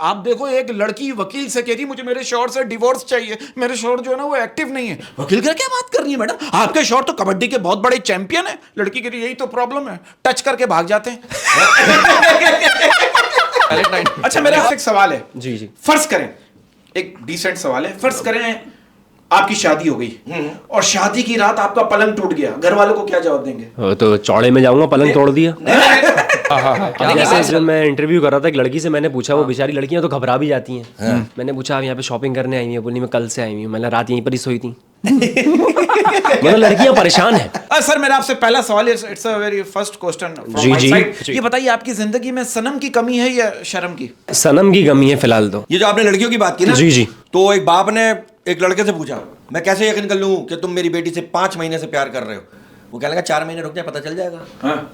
आप देखो एक लड़की वकील से कह रही मुझे मेरे शौहर से डिवोर्स चाहिए, मेरे शौहर जो है ना वो एक्टिव नहीं है। वकील कह क्या बात कर रही है मैडम, आपके शौहर तो कबड्डी के बहुत बड़े चैंपियन है। लड़की कह रही यही तो प्रॉब्लम है, टच करके भाग जाते हैं। अच्छा मेरा आपसे एक सवाल है। जी जी। फर्ज करें, एक डिसेंट सवाल है, फर्ज करें आपकी शादी हो गई और शादी की रात आपका पलंग टूट गया, घर वालों को क्या जवाब देंगे? तो चौड़े में जाऊंगा, पलंग तोड़ दिया। क्या जैसे जब मैं इंटरव्यू कर रहा था एक लड़की से, मैंने पूछा, वो बेचारी लड़कियां तो घबरा भी जाती हैं। मैंने पूछा आप यहाँ पे शॉपिंग करने आई हैं? बोली मैं कल से आई हूँ। मैंने रात यहीं पर ही सोई थी। मतलब लड़कियां परेशान हैं। सर मेरा आपसे पहला सवाल है, it's a very first question जी, जी। ये बताइए आपकी जिंदगी में सनम की कमी है या शर्म की? सनम की कमी है फिलहाल तो। ये जो आपने लड़कियों की बात की ना, जी, जी। तो एक बाप ने एक लड़के से पूछा, मैं कैसे यकीन कर लूं कि तुम मेरी बेटी से 5 महीने से प्यार कर रहे हो? वो कहने लगा 4 महीने रुक जाए, पता चल जाएगा।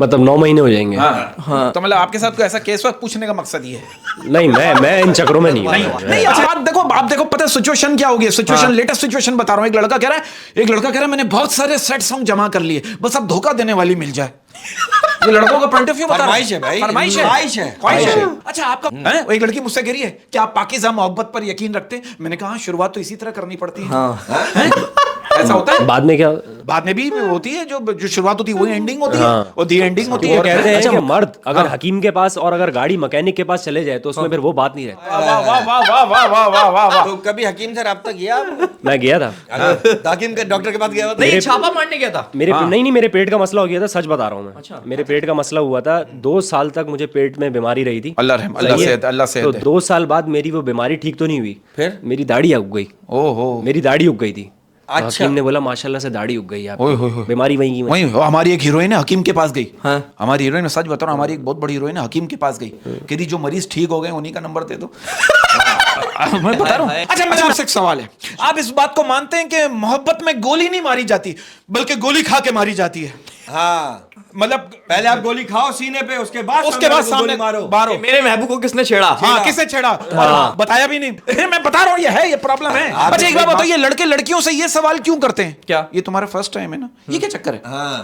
मतलब 9 महीने हो जाएंगे। हाँ। तो मतलब आपके साथ कोई ऐसा केस हुआ, पूछने का मकसद ये है? नहीं, मैं इन चक्रों में नहीं हूँ। नहीं अच्छा आप देखो पता है सिचुएशन क्या होगी? सिचुएशन लेटेस्ट सिचुएशन बता रहा हूँ। एक लड़का कह रहा है मैंने बहुत सारे सेट सॉन्ग जमा कर लिए, बस अब धोखा देने वाली मिल जाए। ये लड़कों का पॉइंट ऑफ व्यू बता रहा हूं। फरमाइश है भाई, फरमाइश है। अच्छा आपका एक लड़की मुझसे कह रही है कि आप पाकीज़ा मोहब्बत पर यकीन रखते हैं? मैंने कहा शुरुआत तो इसी तरह करनी पड़ती है। ऐसा होता है? बाद में क्या? बाद में भी होती है, जो शुरुआत होती है वही एंडिंग होती है, और दी एंडिंग होती है। कहते हैं कि मर्द अगर हकीम के पास और अगर गाड़ी मैकेनिक के पास चले जाए तो उसमें फिर वो बात नहीं रहती। वाह वाह वाह वाह वाह वाह वाह वाह वाह। तो कभी हकीम से राब्ता किया? मैं गया था। हकीम के डॉक्टर के पास गया? नहीं, छापा मारने गया था। नहीं, मेरे पेट का मसला हो गया था, सच बता रहा हूँ मैं। अच्छा। मेरे पेट का मसला हुआ था, 2 साल तक मुझे पेट में बीमारी रही थी। अल्लाह से तो 2 साल बाद मेरी वो बीमारी ठीक तो नहीं हुई, फिर मेरी दाढ़ी उग गई। ओहो, मेरी दाढ़ी उग गई थी। अच्छा। हकीम ने बोला माशाल्लाह से दाढ़ी उग गई आपकी, बीमारी वहीं की वहीं। हमारी एक हीरोइन है, हकीम के पास गई। हमारी हीरोइन, सच बता रहा हूँ, हमारी एक बहुत बड़ी हीरोइन है, हकीम के पास गई। कह रही जो मरीज ठीक हो गए उन्हीं का नंबर दे दो। मैं बता रहा हूँ। अच्छा मेरा आपसे एक सवाल है, आप इस बात को मानते हैं कि मोहब्बत में गोली नहीं मारी जाती बल्कि गोली खा के मारी जाती है? हाँ, मतलब पहले आप गोली खाओ सीने पे, उसके बाद सामने मारो। मेरे महबूब को किसने छेड़ा? हाँ, किसने छेड़ा? बताया भी नहीं। मैं बता रहा हूँ, ये प्रॉब्लम है। अच्छा एक बात बताओ, ये लड़के लड़कियों से ये सवाल क्यों करते हैं? क्या ये तुम्हारा फर्स्ट टाइम है ना? ये क्या चक्कर है?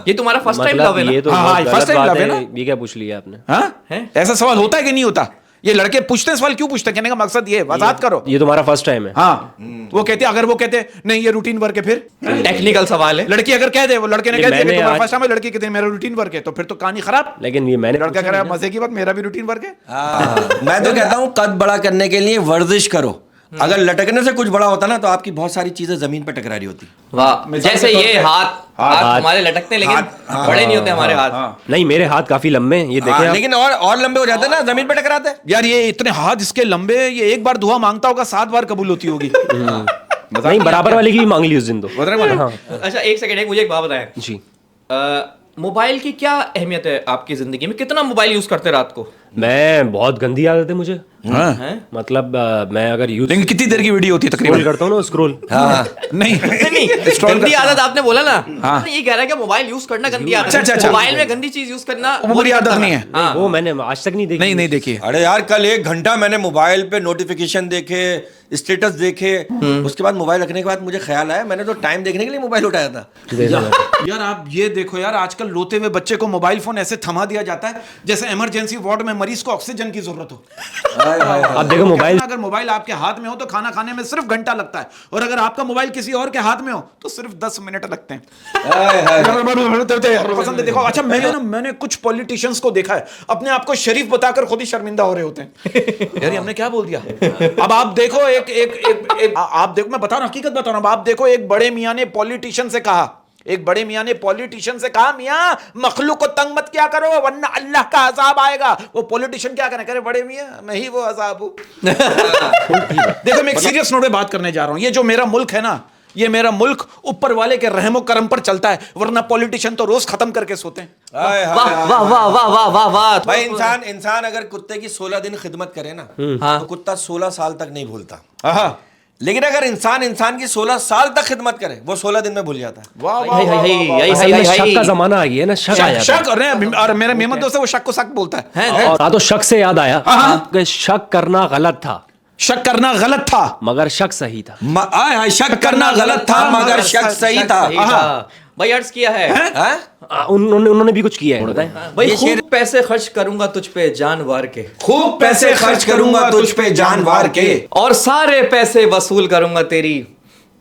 ये तुम्हारा फर्स्ट टाइम लव है ना? ये तो हाँ, बहुत first गलत time बात love है ना? है। ये क्या पूछ लिया आपने? हाँ, ऐसा सवाल होता है कि नहीं होता? ये लड़के पूछते हैं सवाल, क्यों पूछते हैं? कहने का मकसद ये वजाहत करो। ये तुम्हारा फर्स्ट टाइम है? हाँ, वो कहते अगर वो कहते नहीं ये रूटीन वर्क है, फिर टेक्निकल सवाल है। लड़की अगर कह दे, वो लड़के ने कह दिया कि तुम्हारा आज- फर्स्ट टाइम है, लड़की कहते हैं मेरा रूटीन वर्क है, तो फिर तो कहानी खराब। लेकिन ये मैंने लड़का कह रहा है मजे की बात, मेरा भी रूटीन वर्क है। मैं तो कहता हूँ कद बड़ा करने के लिए वर्जिश करो। अगर लटकने से कुछ बड़ा होता ना तो आपकी बहुत सारी चीजें जमीन पे टकरा रही होती। वाह, जैसे ये हाथ हमारे लटकते हैं लेकिन बड़े नहीं होते हमारे हाथ। नहीं, मेरे हाथ काफी लंबे हैं, ये देखें आप। लेकिन और लंबे हो जाते हैं ना, जमीन पे टकराते हैं। यार ये इतने हाथ इसके लंबे, ये एक बार दुआ मांगता होगा 7 बार कबूल होती होगी। नहीं, बराबर वाले की भी मांग ली उस दिन तो। अच्छा एक सेकंड, मुझे एक बात बताएं जी। मोबाइल की क्या अहमियत है आपकी जिंदगी में? कितना मोबाइल यूज करते रात को? मैं बहुत गंदी आदत है मुझे। हैं? मतलब मैं अगर यूज लेकिन कितनी देर की वीडियो होती है स्क्रॉल तकरीबन? करता हूँ ना, स्क्रॉल। नहीं नहीं, गंदी आदत आपने बोला ना, हाँ। ये कह रहा है कि मोबाइल यूज करना गंदी आदत अच्छा, है। अच्छा। मोबाइल में गंदी चीज यूज करना वो बुरी आदत नहीं है। हाँ। वो मैंने आज तक नहीं देखी। नहीं देखिए। अरे यार, कल 1 घंटा मैंने मोबाइल पे नोटिफिकेशन देखे, स्टेटस देखे, उसके बाद मोबाइल रखने के बाद मुझे ख्याल आया मैंने तो टाइम देखने के लिए मोबाइल उठाया था। यार आप ये देखो यार, आजकल रोते हुए बच्चे को मोबाइल फोन ऐसे थमा दिया जाता है जैसे इमरजेंसी वार्ड में मरीज को ऑक्सीजन की जरूरत हो। अब देखो मोबाइल, अगर मोबाइल आपके हाथ में हो तो खाना खाने में सिर्फ घंटा लगता है, और अगर आपका मोबाइल किसी और के हाथ में हो तो सिर्फ 10 मिनट लगते हैं। पसंद है। देखो अच्छा, मैंने कुछ पॉलिटिशियंस को देखा है अपने आप को शरीफ बताकर खुद ही शर्मिंदा हो रहे होते हैं। यार हमने क्या बोल दिया? अब आप देखो आप देखो, मैं बता रहा हूं, हकीकत बता रहा हूं। आप देखो एक बड़े मियां ने पॉलिटिशियन से कहा मियां मखलूक को तंग मत क्या करो वरना अल्लाह का अजाब आएगा। वो पॉलिटिशियन क्या करे बड़े मियां मैं ही वो अजाब हूं। देखो मैं एक सीरियस नोट पे बात करने जा रहा हूं। ये जो मेरा मुल्क है ना, ये मेरा मुल्क ऊपर वाले के रहमो करम पर चलता है, वरना पॉलिटिशियन तो रोज खत्म करके सोते हैं। वाह वाह वाह वाह वाह वाह वाह। भाई इंसान अगर कुत्ते की 16 दिन खिदमत करे ना तो कुत्ता 16 साल तक नहीं भूलता। लेकिन अगर इंसान की 16 साल तक खिदमत करे वो 16 दिन में भूल जाता है। शक का जमाना आ गया ना, शक आ जाता है। और मेरा मेहमान दोस्त है वो शक को शक बोलता है। और तो शक से याद आया कि शक करना गलत था, शक करना गलत था मगर शक सही था। शक करना गलत था मगर शक सही था। भाई अर्ज किया है हाँ? उन्होंने भी कुछ किया है, बताएं। भाई ये खूब पैसे खर्च करूंगा तुझ पे जान वार के, खूब पैसे खर्च करूंगा तुझ पे जान वार के, और सारे पैसे वसूल करूंगा तेरी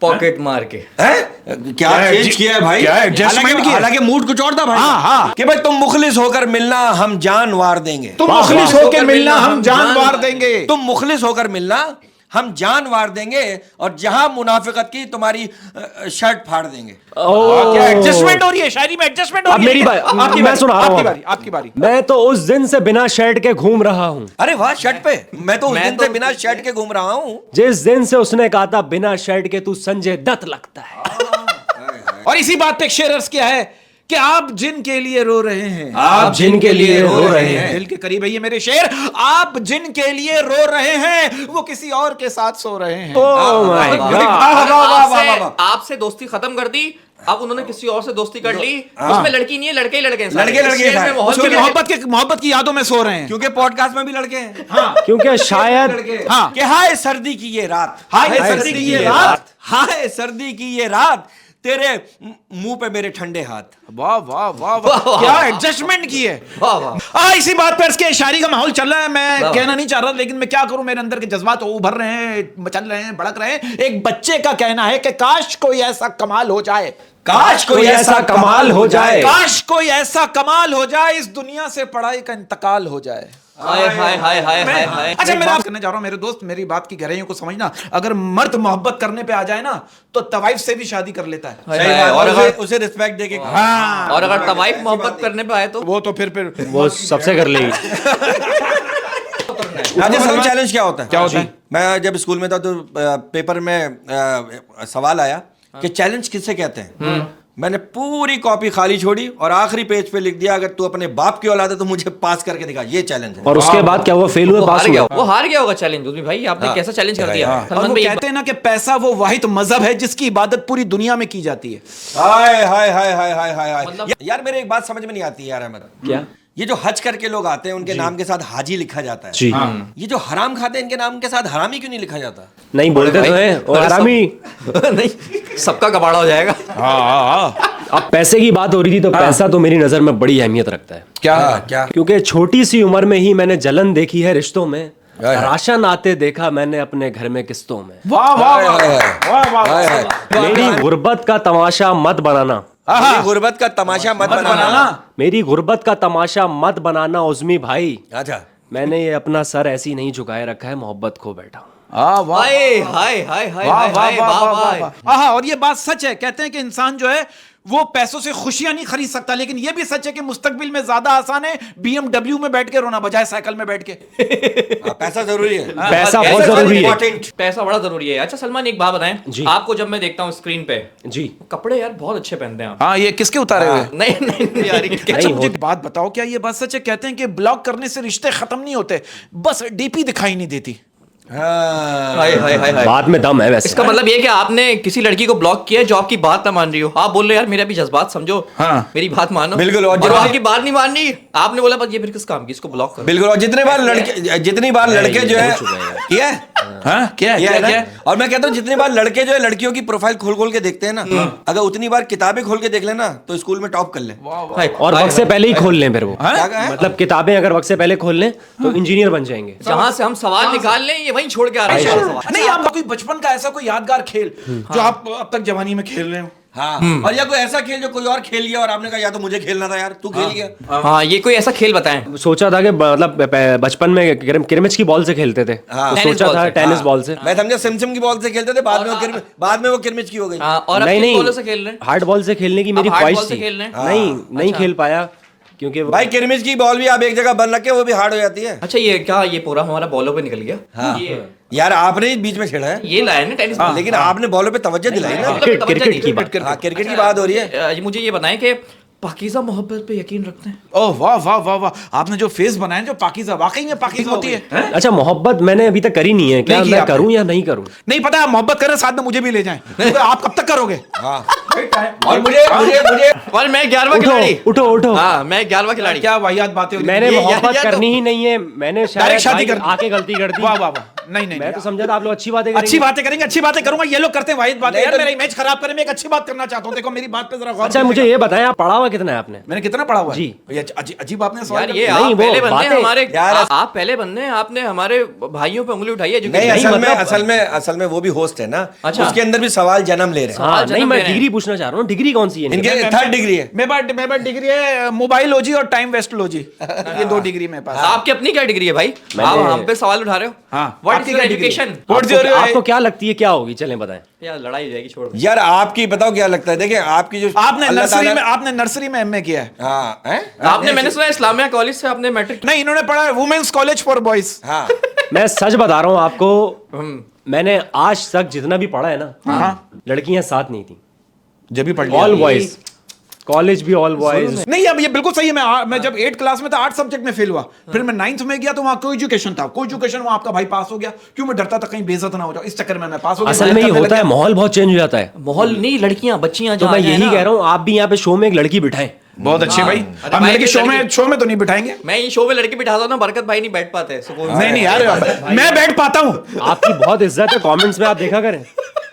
पॉकेट मार के। हैं? क्या चेंज किया है भाई? क्या adjustment किया? हालांकि मूड कुछ और था भाई। हाँ। कि भाई तुम मुखलिस होकर मिलना हम जान वार देंगे, तुम मुखलिस होके मिलना हम जान वार देंगे। तुम मुखलिस होकर मिलना हम जान वार देंगे, और जहां मुनाफिकत की तुम्हारी शर्ट फाड़ देंगे। क्या एडजस्टमेंट हो रही है शायरी में? एडजस्टमेंट हो अब रही है मेरी क्या? बात, आपकी मैं बारी, सुना रहा आपकी हूं। बारी, आपकी बारी। मैं तो उस दिन से बिना शर्ट के घूम रहा हूँ, अरे वाह, शर्ट पे मैं तो उस मैं दिन तो से बिना शर्ट के घूम रहा हूं। जिस दिन से उसने कहा था बिना शर्ट के तू संजय दत्त लगता है। और इसी बात पे एक शेर अर्ज किया है कि आप जिनके लिए रो रहे हैं, आप जिनके लिए रो रहे हैं, दिल के करीब है ये मेरे शेर। आप जिनके लिए रो रहे हैं वो किसी और के साथ सो रहे हैं। Oh my God. आपसे दोस्ती खत्म कर दी, अब उन्होंने किसी और से दोस्ती कर ली। उसमें लड़की नहीं है, लड़के ही लड़के हैं सारे। लड़के लड़के इस शेर हैं में सारे। माहौल क्योंकि क्या है? मोहब्बत की यादों में सो रहे हैं। क्योंकि पॉडकास्ट में भी लड़के हैं। क्योंकि शायद हाँ। कि हाय सर्दी की ये रात, हाय सर्दी की ये रात, हाय सर्दी की ये रात, तेरे मुंह पे मेरे ठंडे हाथ। वाह वाह वाह वाह, क्या एडजस्टमेंट की है। वाह वाह। इसी बात पर इसके शायरी का माहौल चल रहा है। मैं कहना नहीं चाह रहा, लेकिन मैं क्या करूं, मेरे अंदर के जज्बात उभर रहे हैं, चल रहे हैं, भड़क रहे हैं। एक बच्चे का कहना है कि काश कोई ऐसा कमाल हो जाए, काश कोई ऐसा कमाल हो जाए, काश कोई ऐसा कमाल हो जाए, इस दुनिया से पढ़ाई का इंतकाल हो जाए। हाय हाय हाय हाय हाय हाय। अच्छा, मैं बात करने जा रहा हूं मेरे दोस्त, मेरी बात की गहराइयों को समझना। अगर मर्द मोहब्बत करने पे आ जाए ना तो तवाइफ से भी शादी कर लेता है। सही बात, और उसे रिस्पेक्ट देके। हाँ, और अगर तवाइफ मोहब्बत करने पे आए तो वो तो फिर वो सबसे कर लेगी। राजस्थान चैलेंज क्या होता है? क्या होता है? मैं जब स्कूल में था तो पेपर में सवाल आया कि चैलेंज किसे कहते हैं। मैंने पूरी कॉपी खाली छोड़ी और आखिरी पेज पे लिख दिया, अगर तू अपने बाप की औलाद है तो मुझे पास करके दिखा, ये चैलेंज है। और उसके बाद क्या हुआ, फेल हुआ, पास हुआ? वो हार गया होगा चैलेंज। उसमें भाई आपने कैसा चैलेंज कर दिया? और सलमान वो भाई कहते हैं ना कि पैसा वो वाहिद मजहब है जिसकी इबादत पूरी दुनिया में की जाती है। हाय हाय हाय हाय हाय हाय हाय। मतलब- यार मेरे एक बात समझ में नहीं आती है यार अहमद, क्या? ये जो हज करके लोग आते हैं उनके नाम के साथ हाजी लिखा जाता है। जी। ये जो हराम खाते हैं इनके नाम के साथ हरामी क्यों नहीं लिखा जाता? नहीं बोलते तो हैं, और हरामी। नहीं, सबका कबाड़ा हो जाएगा। अब पैसे की बात हो रही थी तो पैसा तो मेरी नजर में बड़ी अहमियत रखता है। क्या? क्योंकि छोटी सी उम्र में ही मैंने जलन देखी है रिश्तों में, राशन आते देखा मैंने अपने घर में किस्तों में। वाह वाह वाह वाह। मेरी गुर्बत का तमाशा मत बनाना, मेरी गुर्बत का तमाशा मत बनाना। मेरी गुर्बत का तमाशा मत बनाना उज़्मी भाई। अच्छा, मैंने ये अपना सर ऐसी नहीं झुकाए रखा है, मोहब्बत खो बैठा हूँ। हाय हाय हाय हाय हाय वाह। हाँ, और ये बात सच है। कहते हैं कि इंसान जो है वो पैसों से खुशियां नहीं खरीद सकता, लेकिन ये भी सच है कि मुस्तकबिल में ज्यादा आसान है BMW में बैठ के रोना बजाय साइकिल में बैठ के। पैसा जरूरी है, पैसा बहुत जरूरी है। पैसा बड़ा जरूरी है। अच्छा सलमान, एक बात बताएं, जी। आपको जब मैं देखता हूँ स्क्रीन पे, जी। कपड़े यार बहुत अच्छे पहनते हैं आप। हाँ, ये किसके उतारे हुए? नहीं नहीं नहीं यार, ये क्या- अच्छा, नहीं, मुझे एक बात बताओ, क्या ये बात सच है? कहते हैं कि ब्लॉक करने से रिश्ते खत्म नहीं होते, बस DP दिखाई नहीं देती। हाय हाय हाय हाय। बात में दम है वैसे। इसका मतलब ये है कि आपने किसी लड़की को ब्लॉक किया जो आपकी बात ना मान रही हो। आप बोल रहे हो यार मेरा भी जज़्बात समझो, हाँ। मेरी बात मानो। बिल्कुल, और और आपकी बात नहीं मान रही, आपने बोला बस ये फिर किस काम की, इसको ब्लॉक करो। बिल्कुल। और जितनी बार लड़के जो है किया क्या? और मैं कहता हूँ जितनी बार लड़के जो है लड़कियों की प्रोफाइल खोल खोल के देखते हैं ना, अगर उतनी बार किताबें खोल के देख लेना तो स्कूल में टॉप कर ले। हाय, और हाय, वक्त से पहले ही खोल लें फिर वो, क्या कहा है? मतलब किताबें अगर वक्त से पहले खोल लें तो इंजीनियर बन जाएंगे। जहां से हम सवाल निकाल लें ये वहीं छोड़ के आ रहे हैं सवाल। नहीं, आपका कोई बचपन का ऐसा कोई यादगार खेल जो आप अब तक जवानी में खेल रहे हो? हाँ, और या कोई ऐसा खेल जो कोई और खेल लिया और आपने कहा या तो मुझे खेलना था यार, तू खेल गया। हाँ, ये कोई ऐसा खेल बताएं। सोचा था कि मतलब बचपन में क्रिमिच की बॉल से खेलते थे, हाँ। तो टेनिस सोचा बॉल था से। टेनिस बॉल से। मैं समझा सिमसिम की बॉल से खेलते थे, बाद में वो किरमिच की हो गई। हाँ, और अब नहीं किस बॉलों नहीं, से खेल रहे हैं? हार्ड बॉल से खेलने की मेरी अब हार्ड ख्वाहिश बॉल से थी। खेल रहे हैं? नहीं खेल पाया क्योंकि भाई किरमिच की बॉल भी आप एक जगह बंद रखे वो भी हार्ड हो जाती है। अच्छा, ये क्या, ये पूरा हमारा बॉलों पे निकल गया? हाँ। ये यार आपने ही बीच में छेड़ा है, ये लाया ना टेनिस बॉल। लेकिन आपने बॉलों पे तवज्जो दिलाई ना। क्रिकेट की बात। हाँ, क्रिकेट की बात हो रही है। मुझे ये बताएं कि पाकीज़ा मोहब्बत पे यकीन रखते हैं? ओह वाह वाह वाह वाह, आपने जो फेस बनाया जो पाकीज़ा, वाकई में पाकीज़ा होती है। अच्छा, मोहब्बत मैंने अभी तक करी नहीं है, क्या नहीं की मैं आपने? करूं या नहीं करूं? नहीं पता, आप मोहब्बत करें साथ में मुझे भी ले जाएं। तो आप कब तक करोगे? हाँ। और मुझे और मैं 11वां खिलाड़ी। उठो उठो। हाँ, मैं 11वां खिलाड़ी। क्या वाहियात बातें हो रही हैं। मैंने ये- मोहब्बत या तो- करनी ही नहीं है, मैंने डायरेक्ट शायद शादी भाई कर दी। आके गलती कर दी। वाह वाह वाह। नहीं नहीं मैं तो समझा था आप लोग अच्छी बातें अच्छी बातें करेंगे, अच्छी बातें करूंगा, ये लोग करते हैं वाहिद बात। यार मेरा इमेज खराब करे, मैं एक अच्छी बात करना चाहता हूँ। देखो मेरी बात पे जरा गौर अच्छा मुझे ये बताएं, आप पढ़ा हुआ कितना है आपने? मैंने कितना पढ़ा हुआ है? जी। ये अजीब आपने सवाल यार कर ये दिया। नहीं, आप वो पहले बंदे बातें- हमारे यार, आप पहले बंदे हैं, आपने हमारे भाइयों पे उंगली उठाई है नहीं, एजुकेशन। असल में वो भी होस्ट है ना, अच्छा। उसके अंदर भी सवाल जन्म ले रहे हैं। हाँ जन्म नहीं, मैं दे रहे हैं। डिग्री पूछना चाह रहा हूँ, डिग्री कौन सी है इनकी? इनके थर्ड डिग्री है। मेरे पास डिग्री है मोबाइलोजी और टाइम वेस्टोलॉजी, ये 2 डिग्री मेरे पास। आपकी अपनी क्या डिग्री है भाई? आप हम पे सवाल उठा रहे हो? हाँ। व्हाट आपकी इज योर क्या डिग्री है? एजुकेशन? आपको क्या लगती है क्या होगी? चलें बताएं। यार लड़ाई हो जाएगी, छोड़ दो। यार आपकी बताओ क्या लगता है? देखिए आपकी जो आपने अल्लाह ताला- नर्सरी में एमए किया है? हाँ हैं? आपने, मैंने सुना इस्लामिया कॉलेज से आपने मैट्रिक। नहीं, इन्होंने पढ़ा है वुमेन्स कॉलेज फॉर बॉयज। हाँ मैं सच बता रहा हूँ आपको, मैंने आज तक जितना भी पढ़ा है ना, लड़कियां साथ नहीं थी, जब भी पढ़ ऑल बॉयज, कॉलेज भी ऑल बॉयज। नहीं, अब ये बिल्कुल सही है। मैं जब 8 क्लास में था 8 सब्जेक्ट में फेल हुआ, फिर मैं 9th में गया तो वहां को एजुकेशन था, को एजुकेशन वहां आपका भाई पास हो गया। क्यों? मैं डरता था कहीं बेइज्जत ना हो जाओ, इस चक्कर में मैं पास हो गया। असल में ये होता है, माहौल बहुत चेंज हो जाता है। माहौल नहीं, लड़कियां बच्चियां तो मैं यही कह रहा हूँ, आप भी यहाँ पे शो में एक लड़की बिठाएं। बहुत अच्छी भाई। अरे हम भाई, लड़की शो लड़की- में तो नहीं बिठाएंगे। मैं ये शो में लड़की बिठाता हूँ ना, बरकत भाई नहीं बैठ पाते सुकून से। नहीं यार, मैं बैठ पाता हूँ। आपकी बहुत इज्जत है, कमेंट्स में आप देखा करें।